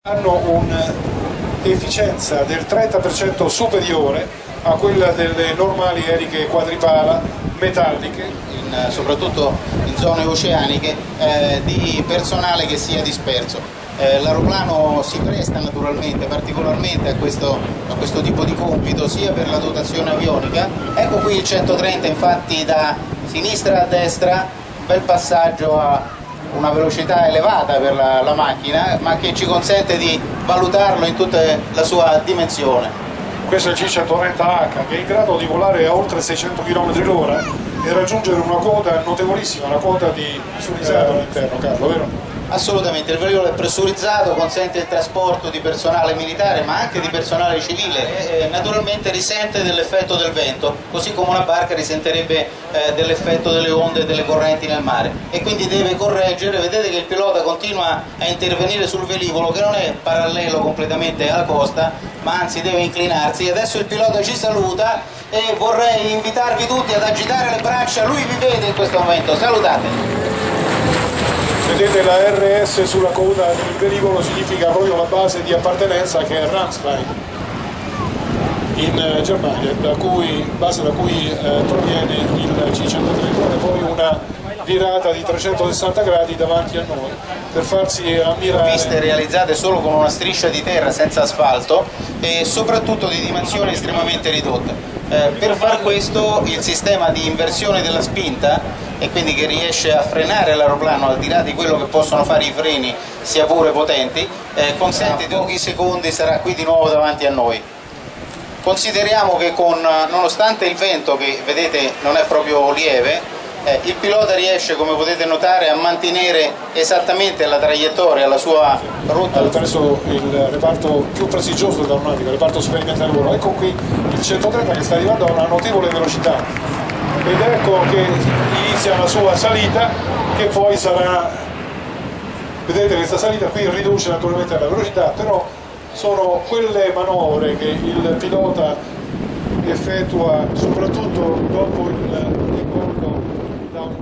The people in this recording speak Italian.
Hanno un'efficienza del 30% superiore a quella delle normali eliche quadripala metalliche, soprattutto in zone oceaniche, di personale che sia disperso. L'aeroplano si presta naturalmente particolarmente a questo tipo di compito, sia per la dotazione avionica. Ecco qui il 130, infatti, da sinistra a destra, un bel passaggio a una velocità elevata per la macchina, ma che ci consente di valutarlo in tutta la sua dimensione. Questo è il C130H, che è in grado di volare a oltre 600 km/h e raggiungere una quota notevolissima, una quota di pressurizzato all'interno, Carlo, vero? Assolutamente, il velivolo è pressurizzato, consente il trasporto di personale militare ma anche di personale civile e naturalmente risente dell'effetto del vento, così come una barca risentirebbe dell'effetto delle onde e delle correnti nel mare, e quindi deve correggere. Vedete che il pilota continua a intervenire sul velivolo, che non è parallelo completamente alla costa, ma anzi deve inclinarsi. Adesso il pilota ci saluta e vorrei invitarvi tutti ad agitare le braccia, lui vi vede in questo momento, salutate! Vedete la RS sulla coda del velivolo significa proprio la base di appartenenza, che è Ramstein in Germania, base da cui proviene il C-130, e poi una virata di 360 gradi davanti a noi per farsi ammirare. Piste realizzate solo con una striscia di terra senza asfalto e soprattutto di dimensioni estremamente ridotte. Per far questo il sistema di inversione della spinta, e quindi che riesce a frenare l'aeroplano al di là di quello che possono fare i freni, sia pure potenti, consente di pochi secondi sarà qui di nuovo davanti a noi. Consideriamo che nonostante il vento, che vedete non è proprio lieve, il pilota riesce, come potete notare, a mantenere esattamente la traiettoria, la sua rotta. Attraverso il reparto più prestigioso dell'aeronautica, il reparto sperimentale di volo. Ecco qui il 130 che sta arrivando a una notevole velocità, ed ecco che inizia la sua salita, che poi sarà, vedete, questa salita qui riduce naturalmente la velocità, però sono quelle manovre che il pilota effettua soprattutto dopo il decollo da un